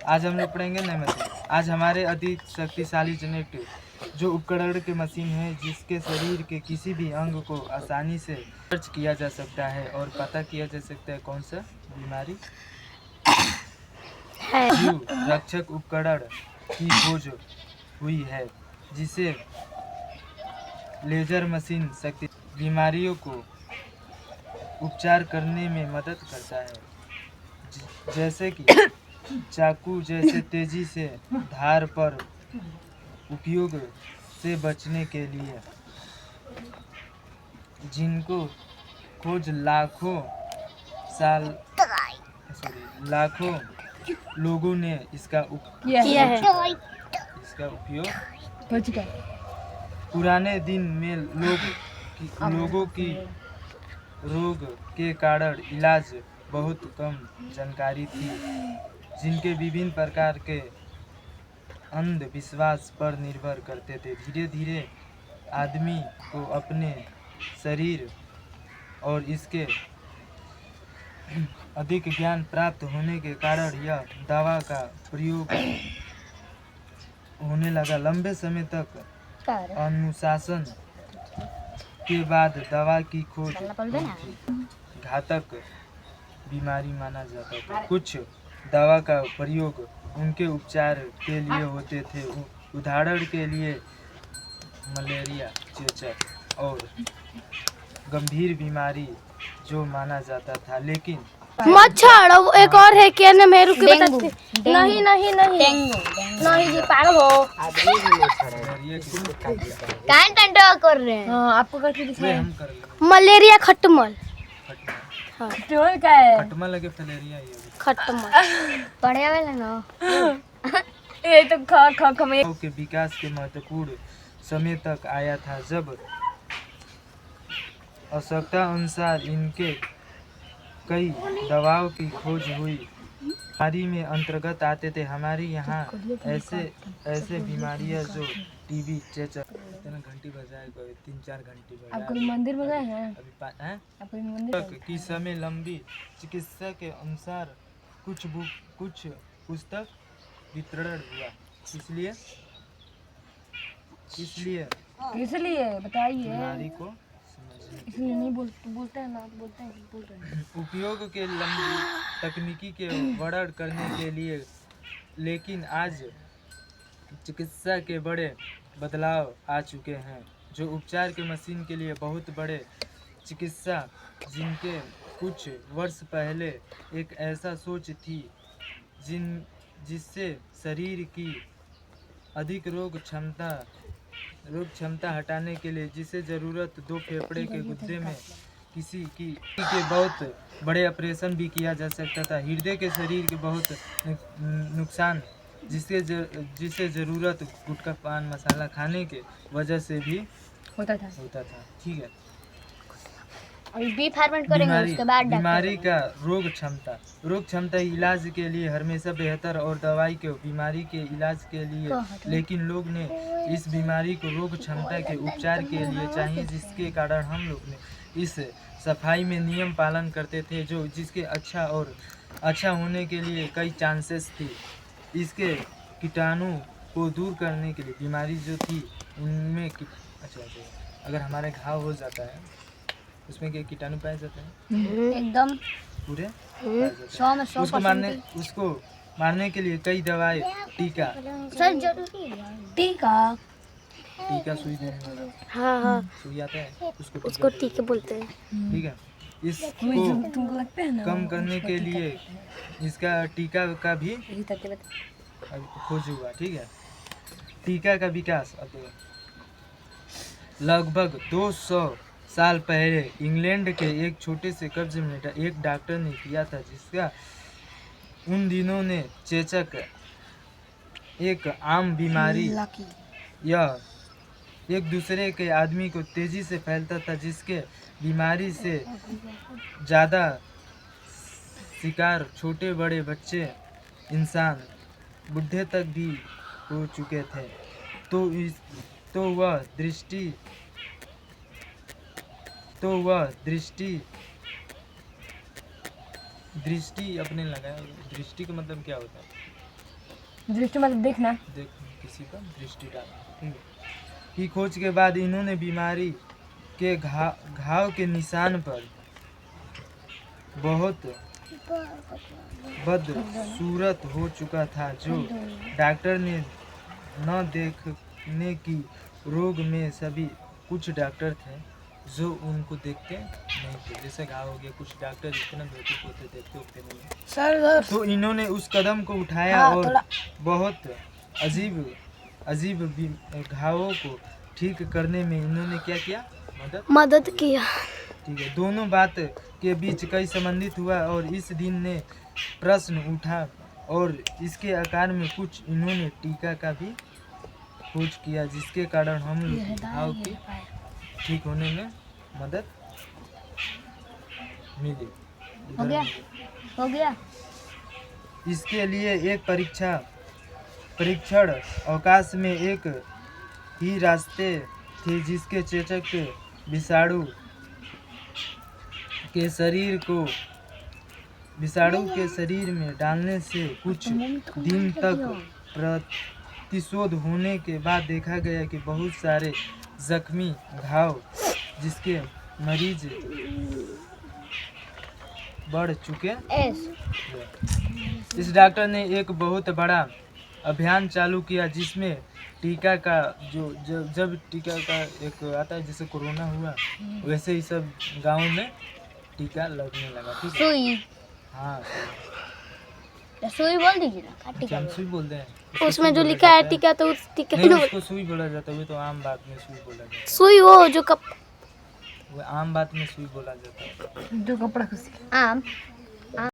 आज हम लोग पढ़ेंगे नए मशीन। आज हमारे अति शक्तिशाली जेनेटिक जो उपकरण के मशीन है जिसके शरीर के किसी भी अंग को आसानी से सर्च किया जा सकता है और पता किया जा सकता है कौन सा बीमारी है। जीव रक्षक उपकरण की खोज हुई है जिसे लेजर मशीन शक्ति बीमारियों को उपचार करने में मदद करता है, जैसे कि चाकू जैसे तेजी से धार पर उपयोग से बचने के लिए, जिनको खोज लाखों लोगों ने इसका उपयोग पुराने दिन में लोगों की रोग के कारण इलाज बहुत कम जानकारी थी, जिनके विभिन्न प्रकार के अंधविश्वास पर निर्भर करते थे। धीरे धीरे आदमी को अपने शरीर और इसके अधिक ज्ञान प्राप्त होने के कारण यह दवा का प्रयोग होने लगा। लंबे समय तक अनुशासन के बाद दवा की खोज घातक बीमारी माना जाता था। कुछ दवा का प्रयोग उनके उपचार के लिए होते थे, उदाहरण के लिए मलेरिया, चेचक और गंभीर बीमारी जो माना जाता था। लेकिन मच्छर एक और है क्या ना, मैं रुक के बताती। नहीं नहीं नहीं नहीं जी, पागल हो। कान कर रहे हैं। हाँ, आपको करके दिखाएं। हम कर लेंगे। मलेरिया खटमल। हाँ, खटमल का है? खटमल लगे फलेरिया ये खटमल पढ़े वाला ना। ये तो के विकास के महत्वपूर्ण समय तक आया था, जब आवश्यकता अनुसार इनके कई दवाओं की खोज हुई। बीमारी में अंतर्गत आते थे हमारे यहाँ ऐसे बीमारियाँ जो टीबी, चेचक। इतना घंटी बजाए, 3-4 घंटी बजाए। आपको मंदिर में गए हैं? अभी आपको मंदिर की समय लंबी चिकित्सा के अनुसार कुछ पुस्तक वितरण हुआ। इसलिए बताइए। बीमारी को इसलिए नहीं बोलते हैं ना, बोलते हैं। उपयोग के लंबी तकनीकी के वर्णन करने के लिए, लेकिन आज चिकित्सा के बड़े बदलाव आ चुके हैं जो उपचार के मशीन के लिए बहुत बड़े चिकित्सा, जिनके कुछ वर्ष पहले एक ऐसा सोच थी जिससे शरीर की अधिक रोग क्षमता हटाने के लिए, जिसे ज़रूरत 2 फेफड़े के गुर्दे में किसी के बहुत बड़े ऑपरेशन भी किया जा सकता था। हृदय के शरीर के बहुत नुकसान जिसे ज़रूरत गुटखा, पान मसाला खाने के वजह से भी होता था। ठीक है, अभी बी फार्मेंट करेंगे, उसके बाद बीमारी का रोग क्षमता इलाज के लिए हमेशा बेहतर और दवाई के बीमारी के इलाज के लिए, लेकिन लोग ने इस बीमारी को रोग क्षमता के उपचार के लिए चाहिए, जिसके कारण हम लोग ने इस सफाई में नियम पालन करते थे, जो जिसके अच्छा होने के लिए कई चांसेस थी। इसके कीटाणु को दूर करने के लिए बीमारी जो थी उनमें अगर हमारे घाव हो जाता है उसमें क्या कीटाणु पाए जाते हैं? एकदम पूरे 100% उसको मारने के लिए कई दवाई, टीका सर जरूरी है। टीका सुई देने वाला। हाँ सुई आता है उसको टीके बोलते हैं। ठीक है, इसको कम करने के लिए इसका टीका का भी खोज हुआ। ठीक है, टीका का विकास लगभग 200 साल पहले इंग्लैंड के एक छोटे से कब्जे में एक डॉक्टर ने किया था, जिसका उन दिनों ने चेचक एक आम बीमारी यह एक दूसरे के आदमी को तेजी से फैलता था, जिसके बीमारी से ज़्यादा शिकार छोटे बड़े बच्चे, इंसान, बुढ़े तक भी हो चुके थे। तो वह दृष्टि अपने लगाया। दृष्टि का मतलब क्या होता है? दृष्टि मतलब देखना। देख किसी पर दृष्टि डालना, ठीक है। की खोज के बाद इन्होंने बीमारी के घाव के निशान पर बहुत बदसूरत हो चुका था, जो डॉक्टर ने न देखने की रोग में सभी कुछ डॉक्टर थे जो उनको देखते नहीं थे। जैसे घाव हो गया, कुछ डॉक्टर इतना बेवकूफ होते देखते उठते नहीं सर तो इन्होंने उस कदम को उठाया और बहुत अजीब घावों को ठीक करने में इन्होंने क्या किया, मदद किया। ठीक है। दोनों बात के बीच कई संबंधित हुआ और इस दिन ने प्रश्न उठा और इसके आकार में कुछ इन्होंने टीका का भी खोज किया, जिसके कारण हम लोग घाव की ठीक होने में मदद मिली। हो गया। इसके लिए एक परीक्षण अवकाश में एक ही रास्ते थे, जिसके चेचक के विषाणु के शरीर में डालने से कुछ दिन तक प्रतिशोध होने के बाद देखा गया कि बहुत सारे जख्मी घाव जिसके मरीज बढ़ चुके। इस डॉक्टर ने एक बहुत बड़ा अभियान चालू किया, जिसमें टीका का जब टीका का एक आता है, जैसे कोरोना हुआ वैसे ही सब गांव में टीका लगने लगा। ठीक है। सुई। हाँ सुई बोल दीजिए ना। अच्छा, हम सुई बोलते हैं। उसमें जो लिखा है टीका तो उस टीका नहीं, उसको सुई बोला जाता है, वो तो आम बात में सुई बोला जाता है। सुई वो जो वो आम बात में सुई बोला जाता है। जो कपड़ा आम